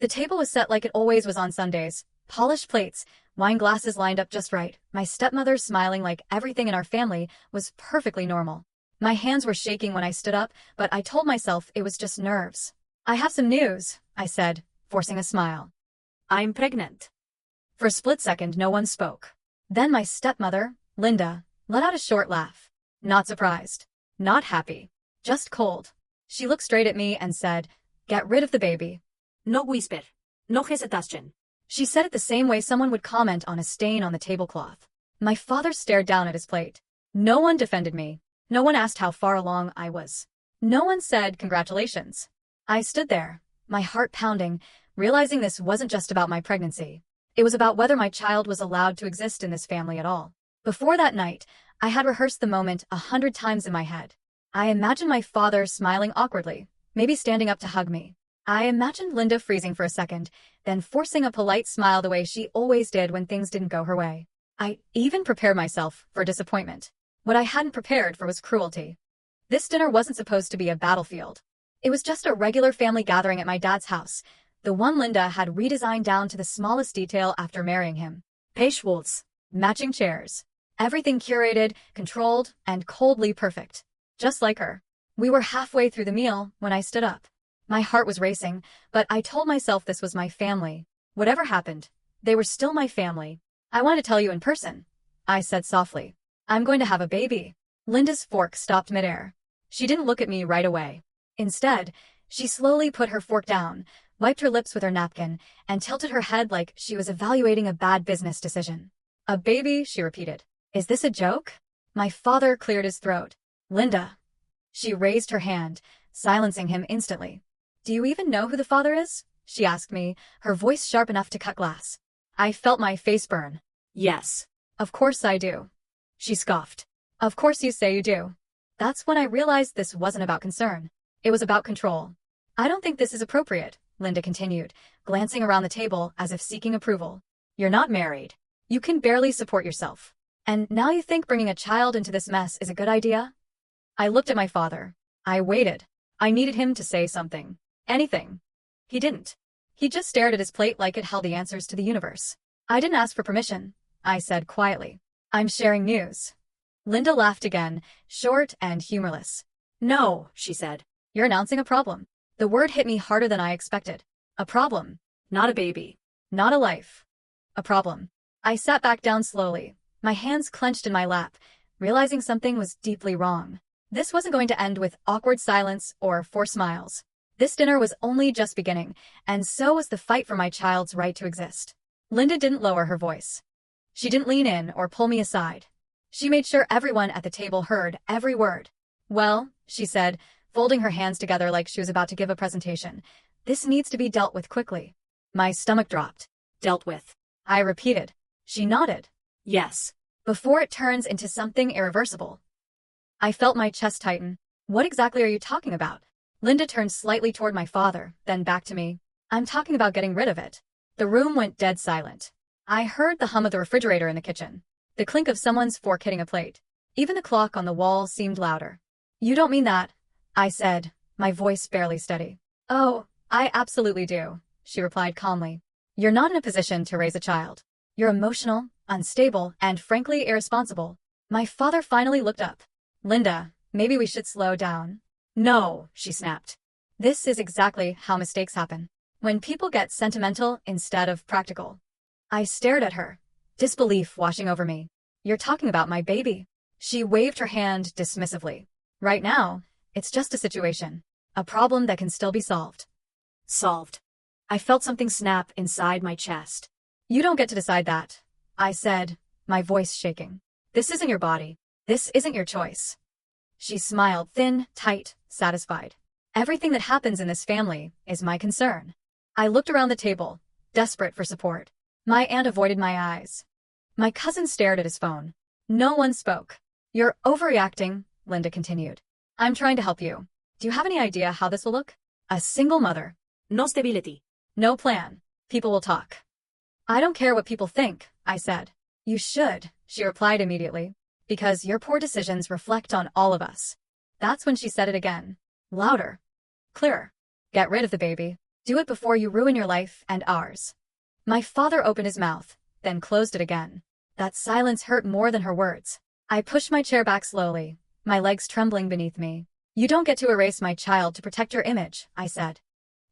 The table was set like it always was on Sundays. Polished plates, wine glasses lined up just right, my stepmother smiling like everything in our family was perfectly normal. My hands were shaking when I stood up, but I told myself it was just nerves. "I have some news," I said, forcing a smile. "I'm pregnant." For a split second, no one spoke. Then my stepmother, Linda, let out a short laugh. Not surprised. Not happy. Just cold. She looked straight at me and said, "Get rid of the baby." No whisper. No hesitation. She said it the same way someone would comment on a stain on the tablecloth. My father stared down at his plate. No one defended me. No one asked how far along I was. No one said congratulations. I stood there, my heart pounding, realizing this wasn't just about my pregnancy. It was about whether my child was allowed to exist in this family at all. Before that night, I had rehearsed the moment 100 times in my head. I imagined my father smiling awkwardly, maybe standing up to hug me. I imagined Linda freezing for a second, then forcing a polite smile the way she always did when things didn't go her way. I even prepared myself for disappointment. What I hadn't prepared for was cruelty. This dinner wasn't supposed to be a battlefield. It was just a regular family gathering at my dad's house, the one Linda had redesigned down to the smallest detail after marrying him. Beige walls, matching chairs, everything curated, controlled, and coldly perfect. Just like her. We were halfway through the meal when I stood up. My heart was racing, but I told myself this was my family. Whatever happened, they were still my family. "I want to tell you in person," I said softly. "I'm going to have a baby." Linda's fork stopped midair. She didn't look at me right away. Instead, she slowly put her fork down, wiped her lips with her napkin, and tilted her head like she was evaluating a bad business decision. "A baby," she repeated. "Is this a joke?" My father cleared his throat. "Linda." She raised her hand, silencing him instantly. "Do you even know who the father is?" she asked me, her voice sharp enough to cut glass. I felt my face burn. "Yes. Of course I do." She scoffed. "Of course you say you do." That's when I realized this wasn't about concern. It was about control. "I don't think this is appropriate," Linda continued, glancing around the table as if seeking approval. "You're not married. You can barely support yourself. And now you think bringing a child into this mess is a good idea?" I looked at my father. I waited. I needed him to say something. Anything. He didn't. He just stared at his plate like it held the answers to the universe. "I didn't ask for permission," I said quietly. "I'm sharing news." Linda laughed again, short and humorless. "No," she said. "You're announcing a problem." The word hit me harder than I expected. A problem. Not a baby. Not a life. A problem. I sat back down slowly, my hands clenched in my lap, realizing something was deeply wrong. This wasn't going to end with awkward silence or forced smiles. This dinner was only just beginning, and so was the fight for my child's right to exist. Linda didn't lower her voice. She didn't lean in or pull me aside. She made sure everyone at the table heard every word. "Well," she said, folding her hands together like she was about to give a presentation, "this needs to be dealt with quickly." My stomach dropped. "Dealt with," I repeated. She nodded. "Yes. Before it turns into something irreversible." I felt my chest tighten. "What exactly are you talking about?" Linda turned slightly toward my father, then back to me. "I'm talking about getting rid of it." The room went dead silent. I heard the hum of the refrigerator in the kitchen, the clink of someone's fork hitting a plate. Even the clock on the wall seemed louder. "You don't mean that," I said, my voice barely steady. "Oh, I absolutely do," she replied calmly. "You're not in a position to raise a child. You're emotional, unstable, and frankly irresponsible." My father finally looked up. "Linda, maybe we should slow down." "No," she snapped. "This is exactly how mistakes happen. When people get sentimental instead of practical." I stared at her, disbelief washing over me. "You're talking about my baby." She waved her hand dismissively. "Right now, it's just a situation. A problem that can still be solved." Solved. I felt something snap inside my chest. "You don't get to decide that," I said, my voice shaking. "This isn't your body. This isn't your choice." She smiled, thin, tight, satisfied. "Everything that happens in this family is my concern." I looked around the table, desperate for support. My aunt avoided my eyes. My cousin stared at his phone. No one spoke. "You're overreacting," Linda continued. "I'm trying to help you. Do you have any idea how this will look? A single mother. No stability. No plan. People will talk." "I don't care what people think," I said. "You should," she replied immediately. "Because your poor decisions reflect on all of us." That's when she said it again. Louder. Clearer. "Get rid of the baby. Do it before you ruin your life and ours. My father opened his mouth, then closed it again. That silence hurt more than her words. I pushed my chair back slowly, my legs trembling beneath me. You don't get to erase my child to protect your image, I said.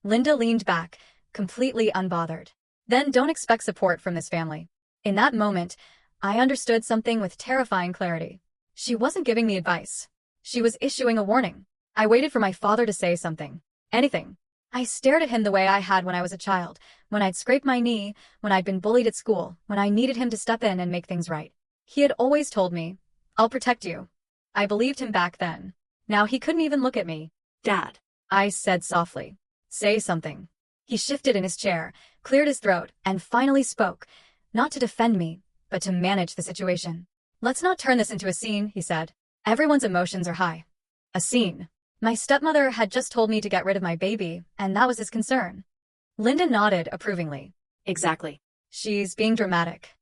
Linda leaned back, completely unbothered. Then don't expect support from this family. In that moment, I understood something with terrifying clarity. She wasn't giving me advice. She was issuing a warning. I waited for my father to say something. Anything. I stared at him the way I had when I was a child, when I'd scraped my knee, when I'd been bullied at school, when I needed him to step in and make things right. He had always told me, "I'll protect you." I believed him back then. Now he couldn't even look at me. Dad. I said softly. Say something. He shifted in his chair, cleared his throat, and finally spoke, not to defend me, but to manage the situation. Let's not turn this into a scene, he said. Everyone's emotions are high. A scene. My stepmother had just told me to get rid of my baby, and that was his concern. Linda nodded approvingly. Exactly. She's being dramatic.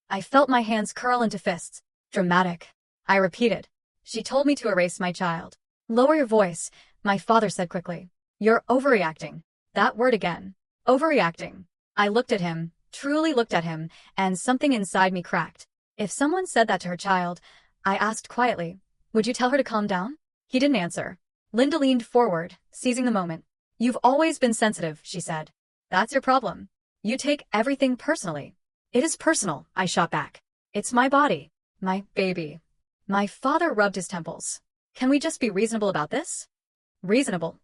I felt my hands curl into fists. Dramatic. I repeated. She told me to erase my child. Lower your voice, my father said quickly. You're overreacting. That word again. Overreacting. I looked at him, truly looked at him, and something inside me cracked. If someone said that to her child, I asked quietly, would you tell her to calm down? He didn't answer. Linda leaned forward, seizing the moment. You've always been sensitive, she said. That's your problem. You take everything personally. It is personal, I shot back. It's my body. My baby. My father rubbed his temples. Can we just be reasonable about this? Reasonable.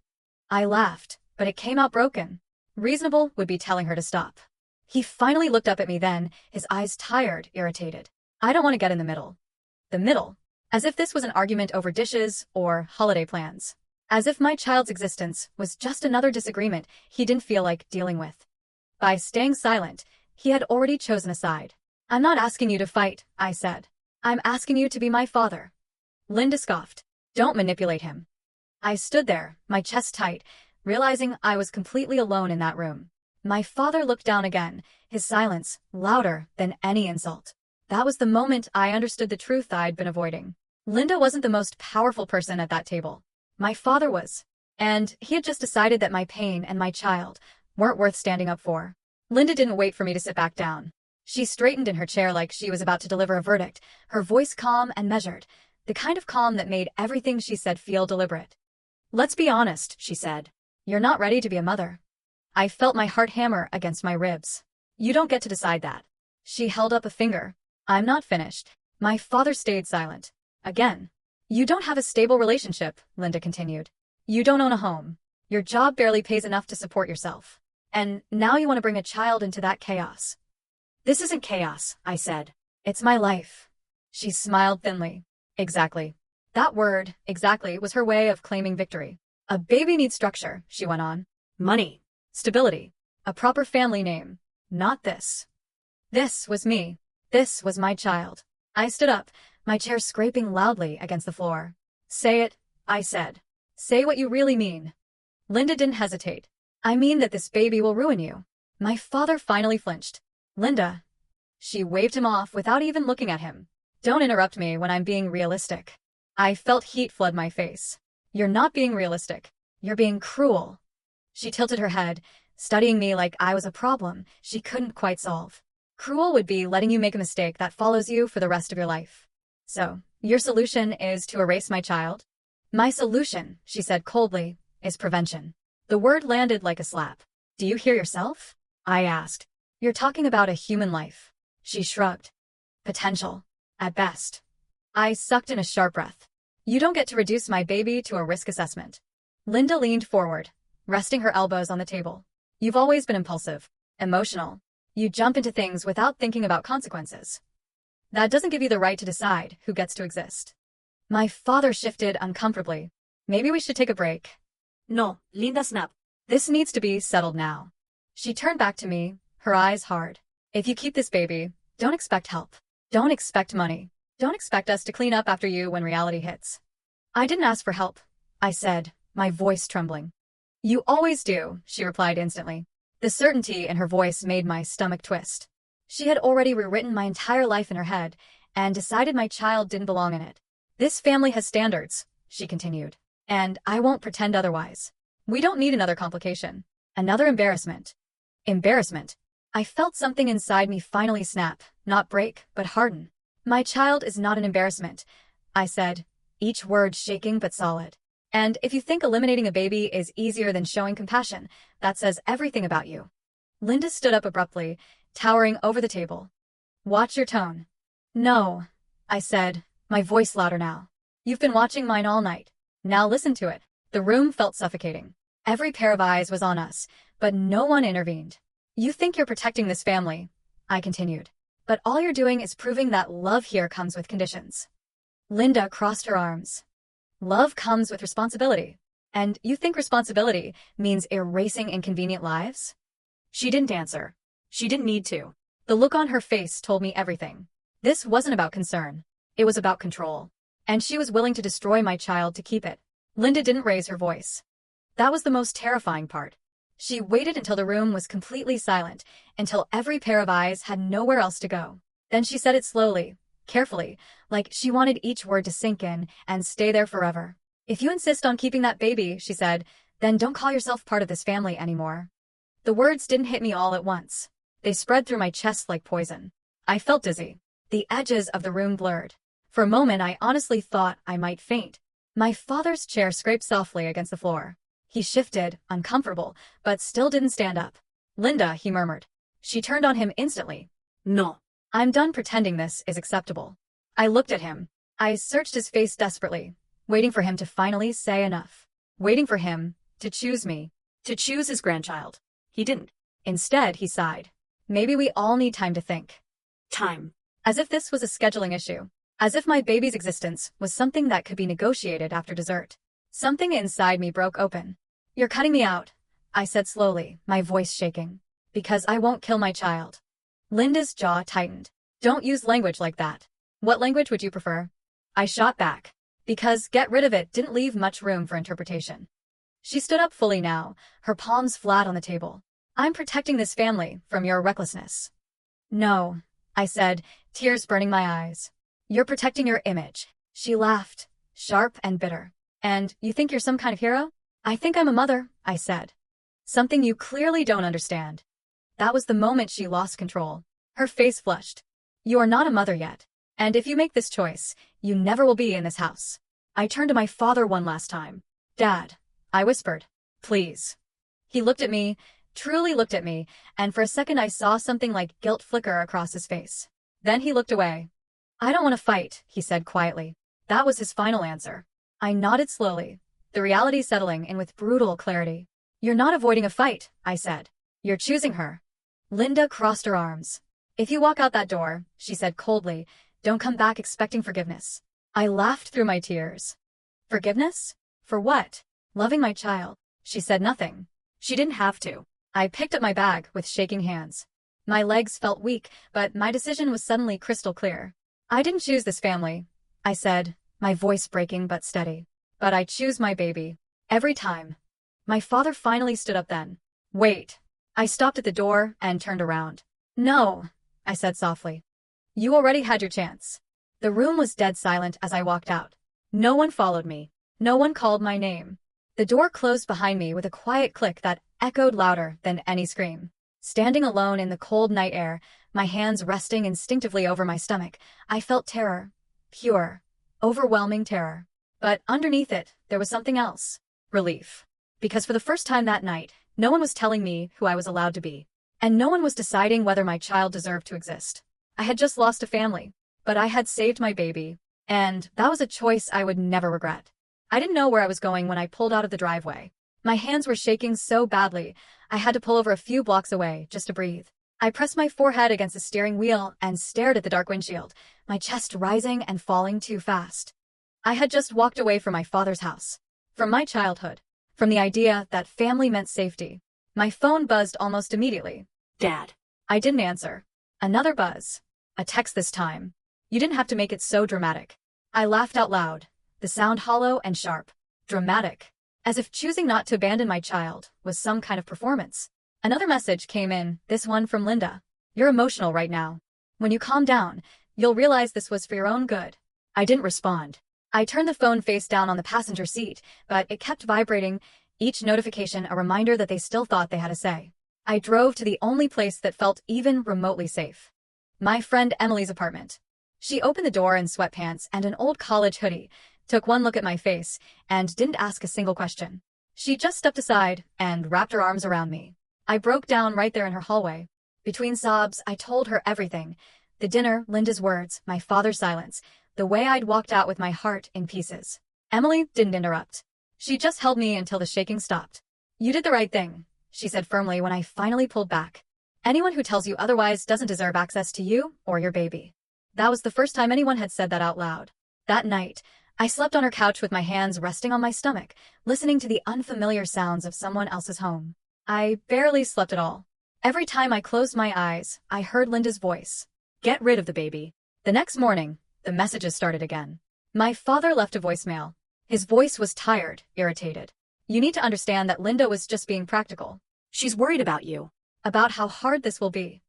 I laughed, but it came out broken. Reasonable would be telling her to stop. He finally looked up at me then, his eyes tired, irritated. I don't want to get in the middle. The middle? As if this was an argument over dishes or holiday plans. As if my child's existence was just another disagreement he didn't feel like dealing with. By staying silent, he had already chosen a side. I'm not asking you to fight, I said. I'm asking you to be my father. Linda scoffed. Don't manipulate him. I stood there, my chest tight, realizing I was completely alone in that room. My father looked down again, his silence louder than any insult. That was the moment I understood the truth I'd been avoiding. Linda wasn't the most powerful person at that table. My father was. And he had just decided that my pain and my child weren't worth standing up for. Linda didn't wait for me to sit back down. She straightened in her chair like she was about to deliver a verdict, her voice calm and measured, the kind of calm that made everything she said feel deliberate. Let's be honest, she said. You're not ready to be a mother. I felt my heart hammer against my ribs. You don't get to decide that. She held up a finger. I'm not finished. My father stayed silent. Again. You don't have a stable relationship, Linda continued. You don't own a home. Your job barely pays enough to support yourself. And now you want to bring a child into that chaos. This isn't chaos, I said. It's my life. She smiled thinly. Exactly. That word, exactly, was her way of claiming victory. A baby needs structure, she went on. Money. Stability. A proper family name. Not this. This was me. This was my child. I stood up, my chair scraping loudly against the floor. Say it, I said. Say what you really mean. Linda didn't hesitate. I mean that this baby will ruin you. My father finally flinched. Linda. She waved him off without even looking at him. Don't interrupt me when I'm being realistic. I felt heat flood my face. You're not being realistic. You're being cruel. She tilted her head, studying me like I was a problem she couldn't quite solve. Cruel would be letting you make a mistake that follows you for the rest of your life. So, your solution is to erase my child? My solution, she said coldly, is prevention. The word landed like a slap. Do you hear yourself? I asked. You're talking about a human life. She shrugged. Potential. At best. I sucked in a sharp breath. You don't get to reduce my baby to a risk assessment. Linda leaned forward, resting her elbows on the table. You've always been impulsive, emotional. You jump into things without thinking about consequences. That doesn't give you the right to decide who gets to exist. My father shifted uncomfortably. Maybe we should take a break. No, Linda snapped. This needs to be settled now. She turned back to me, her eyes hard. If you keep this baby, don't expect help. Don't expect money. Don't expect us to clean up after you when reality hits. I didn't ask for help, I said, my voice trembling. You always do, she replied instantly. The certainty in her voice made my stomach twist. She had already rewritten my entire life in her head and decided my child didn't belong in it. This family has standards, she continued, and I won't pretend otherwise. We don't need another complication. Another embarrassment. Embarrassment. I felt something inside me finally snap, not break, but harden. My child is not an embarrassment, I said, each word shaking but solid. And if you think eliminating a baby is easier than showing compassion, that says everything about you. Linda stood up abruptly, towering over the table. Watch your tone. No, I said, my voice louder now. You've been watching mine all night. Now listen to it. The room felt suffocating. Every pair of eyes was on us, but no one intervened. You think you're protecting this family, I continued. But all you're doing is proving that love here comes with conditions. Linda crossed her arms. Love comes with responsibility. And you think responsibility means erasing inconvenient lives? She didn't answer. She didn't need to. The look on her face told me everything. This wasn't about concern. It was about control. And she was willing to destroy my child to keep it. Linda didn't raise her voice. That was the most terrifying part. She waited until the room was completely silent, until every pair of eyes had nowhere else to go. Then she said it slowly, carefully, like she wanted each word to sink in and stay there forever. If you insist on keeping that baby, she said, then don't call yourself part of this family anymore. The words didn't hit me all at once. They spread through my chest like poison. I felt dizzy. The edges of the room blurred. For a moment I honestly thought I might faint. My father's chair scraped softly against the floor. He shifted, uncomfortable, but still didn't stand up. Linda, he murmured. She turned on him instantly. No. I'm done pretending this is acceptable. I looked at him. I searched his face desperately, waiting for him to finally say enough. Waiting for him to choose me, to choose his grandchild. He didn't. Instead, he sighed. Maybe we all need time to think. Time. As if this was a scheduling issue. As if my baby's existence was something that could be negotiated after dessert. Something inside me broke open. You're cutting me out, I said slowly, my voice shaking. Because I won't kill my child. Linda's jaw tightened. Don't use language like that. What language would you prefer? I shot back. Because get rid of it didn't leave much room for interpretation. She stood up fully now, her palms flat on the table. I'm protecting this family from your recklessness. No, I said, tears burning my eyes. You're protecting your image. She laughed, sharp and bitter. And you think you're some kind of hero? I think I'm a mother, I said. Something you clearly don't understand. That was the moment she lost control. Her face flushed. You are not a mother yet. And if you make this choice, you never will be in this house. I turned to my father one last time. Dad, I whispered. Please. He looked at me, truly looked at me, and for a second I saw something like guilt flicker across his face. Then he looked away. I don't want to fight, he said quietly. That was his final answer. I nodded slowly, the reality settling in with brutal clarity. You're not avoiding a fight, I said. You're choosing her. Linda crossed her arms. If you walk out that door, she said coldly, don't come back expecting forgiveness. I laughed through my tears. Forgiveness? For what? Loving my child. She said nothing. She didn't have to. I picked up my bag with shaking hands. My legs felt weak, but my decision was suddenly crystal clear. I didn't choose this family, I said, my voice breaking but steady. But I choose my baby. Every time. My father finally stood up then. Wait. I stopped at the door and turned around. No, I said softly. You already had your chance. The room was dead silent as I walked out. No one followed me. No one called my name. The door closed behind me with a quiet click that echoed louder than any scream. Standing alone in the cold night air, my hands resting instinctively over my stomach, I felt terror. Pure, overwhelming terror. But underneath it, there was something else. Relief. Because for the first time that night, no one was telling me who I was allowed to be. And no one was deciding whether my child deserved to exist. I had just lost a family, but I had saved my baby. And that was a choice I would never regret. I didn't know where I was going when I pulled out of the driveway. My hands were shaking so badly, I had to pull over a few blocks away just to breathe. I pressed my forehead against the steering wheel and stared at the dark windshield, my chest rising and falling too fast. I had just walked away from my father's house. From my childhood. From the idea that family meant safety. My phone buzzed almost immediately. Dad. I didn't answer. Another buzz. A text this time. You didn't have to make it so dramatic. I laughed out loud, the sound hollow and sharp. Dramatic. As if choosing not to abandon my child was some kind of performance. Another message came in, this one from Linda. You're emotional right now. When you calm down, you'll realize this was for your own good. I didn't respond. I turned the phone face down on the passenger seat, but it kept vibrating, each notification a reminder that they still thought they had a say. I drove to the only place that felt even remotely safe. My friend Emily's apartment. She opened the door in sweatpants and an old college hoodie, took one look at my face, and didn't ask a single question. She just stepped aside and wrapped her arms around me. I broke down right there in her hallway. Between sobs, I told her everything. The dinner, Linda's words, my father's silence, the way I'd walked out with my heart in pieces. Emily didn't interrupt. She just held me until the shaking stopped. "You did the right thing," she said firmly when I finally pulled back. "Anyone who tells you otherwise doesn't deserve access to you or your baby." That was the first time anyone had said that out loud. That night, I slept on her couch with my hands resting on my stomach, listening to the unfamiliar sounds of someone else's home. I barely slept at all. Every time I closed my eyes, I heard Linda's voice. "Get rid of the baby." The next morning, the messages started again. My father left a voicemail. His voice was tired, irritated. "You need to understand that Linda was just being practical. She's worried about you. About how hard this will be."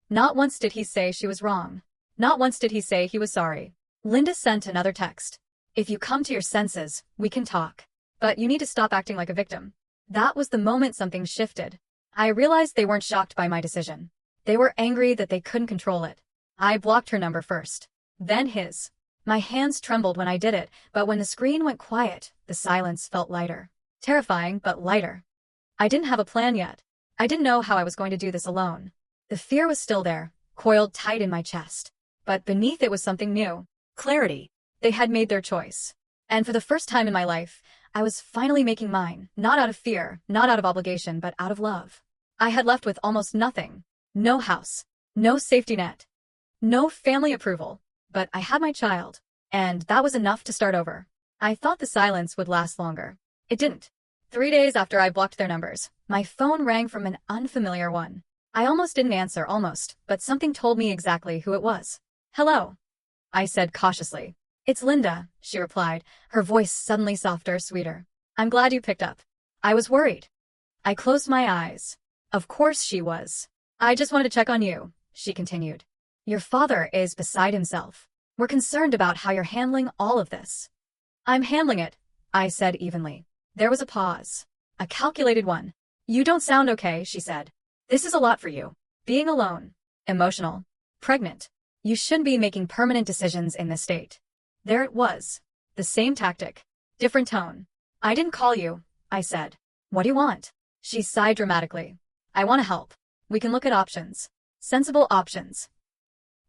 Not once did he say she was wrong. Not once did he say he was sorry. Linda sent another text. "If you come to your senses, we can talk. But you need to stop acting like a victim." That was the moment something shifted. I realized they weren't shocked by my decision. They were angry that they couldn't control it. I blocked her number first. Then his. My hands trembled when I did it, but when the screen went quiet, the silence felt lighter. Terrifying, but lighter. I didn't have a plan yet. I didn't know how I was going to do this alone. The fear was still there, coiled tight in my chest. But beneath it was something new. Clarity. They had made their choice. And for the first time in my life, I was finally making mine, not out of fear, not out of obligation, but out of love. I had left with almost nothing. No house. No safety net. No family approval. But I had my child. And that was enough to start over. I thought the silence would last longer. It didn't. 3 days after I blocked their numbers, my phone rang from an unfamiliar one. I almost didn't answer, but something told me exactly who it was. "Hello," I said cautiously. "It's Linda," she replied, her voice suddenly softer, sweeter. "I'm glad you picked up. I was worried." I closed my eyes. Of course she was. "I just wanted to check on you," she continued. "Your father is beside himself. We're concerned about how you're handling all of this." "I'm handling it," I said evenly. There was a pause. A calculated one. "You don't sound okay," she said. "This is a lot for you. Being alone. Emotional. Pregnant. You shouldn't be making permanent decisions in this state." There it was. The same tactic. Different tone. "I didn't call you," I said. "What do you want?" She sighed dramatically. "I want to help. We can look at options. Sensible options."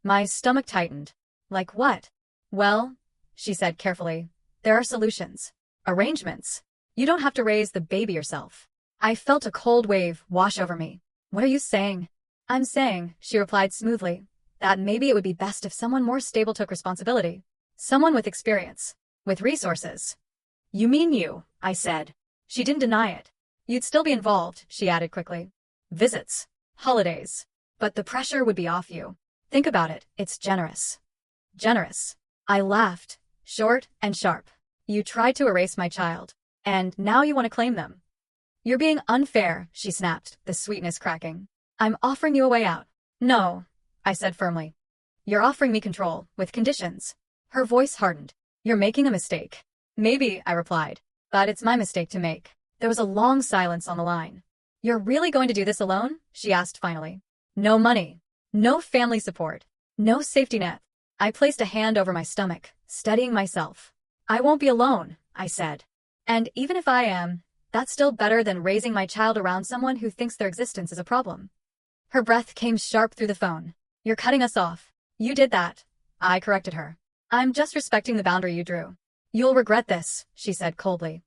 My stomach tightened. "Like what?" "Well," she said carefully, "there are solutions. Arrangements. You don't have to raise the baby yourself." I felt a cold wave wash over me. "What are you saying?" "I'm saying," she replied smoothly, "that maybe it would be best if someone more stable took responsibility. Someone with experience. With resources." "You mean you," I said. She didn't deny it. "You'd still be involved," she added quickly. "Visits. Holidays. But the pressure would be off you. Think about it, it's generous." Generous. I laughed. Short and sharp. "You tried to erase my child. And now you want to claim them." "You're being unfair," she snapped, the sweetness cracking. "I'm offering you a way out." "No," I said firmly. "You're offering me control, with conditions." Her voice hardened. "You're making a mistake." "Maybe," I replied. "But it's my mistake to make." There was a long silence on the line. "You're really going to do this alone?" she asked finally. "No money. No family support. No safety net." I placed a hand over my stomach, steadying myself. "I won't be alone," I said. "And even if I am, that's still better than raising my child around someone who thinks their existence is a problem." Her breath came sharp through the phone. "You're cutting us off." "You did that," I corrected her. "I'm just respecting the boundary you drew." "You'll regret this," she said coldly.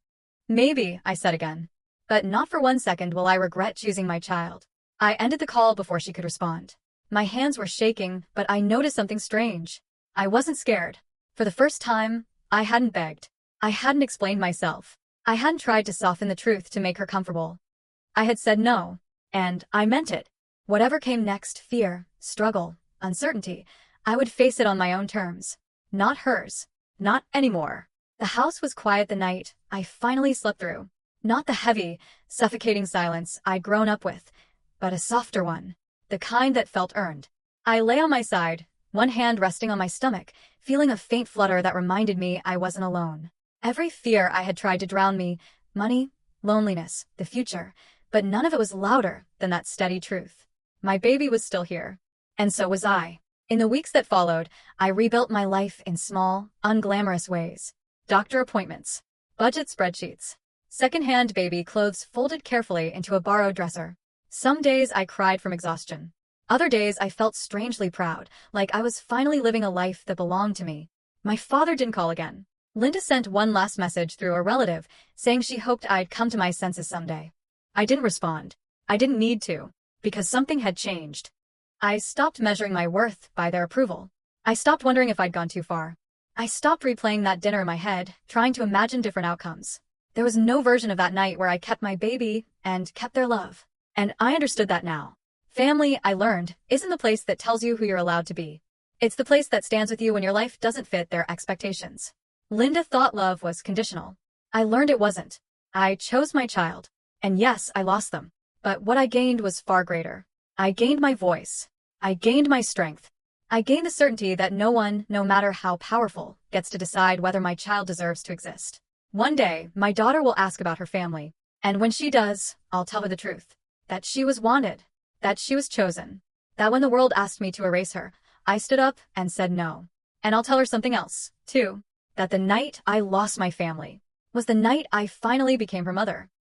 "Maybe," I said again. "But not for 1 second will I regret choosing my child." I ended the call before she could respond. My hands were shaking, but I noticed something strange. I wasn't scared. For the first time, I hadn't begged. I hadn't explained myself. I hadn't tried to soften the truth to make her comfortable. I had said no, and I meant it. Whatever came next, fear, struggle, uncertainty, I would face it on my own terms. Not hers. Not anymore. The house was quiet the night I finally slept through. Not the heavy, suffocating silence I'd grown up with, but a softer one. The kind that felt earned. I lay on my side, one hand resting on my stomach, feeling a faint flutter that reminded me I wasn't alone. Every fear I had tried to drown me, money, loneliness, the future, but none of it was louder than that steady truth. My baby was still here. And so was I. In the weeks that followed, I rebuilt my life in small, unglamorous ways. Doctor appointments, budget spreadsheets, secondhand baby clothes folded carefully into a borrowed dresser. Some days I cried from exhaustion. Other days I felt strangely proud, like I was finally living a life that belonged to me. My father didn't call again. Linda sent one last message through a relative, saying she hoped I'd come to my senses someday. I didn't respond. I didn't need to, because something had changed. I stopped measuring my worth by their approval. I stopped wondering if I'd gone too far. I stopped replaying that dinner in my head, trying to imagine different outcomes. There was no version of that night where I kept my baby and kept their love. And I understood that now. Family, I learned, isn't the place that tells you who you're allowed to be. It's the place that stands with you when your life doesn't fit their expectations. Linda thought love was conditional. I learned it wasn't. I chose my child. And yes, I lost them. But what I gained was far greater. I gained my voice. I gained my strength. I gained the certainty that no one, no matter how powerful, gets to decide whether my child deserves to exist. One day, my daughter will ask about her family. And when she does, I'll tell her the truth. That she was wanted. That she was chosen. That when the world asked me to erase her, I stood up and said no. And I'll tell her something else, too. That the night I lost my family was the night I finally became her mother.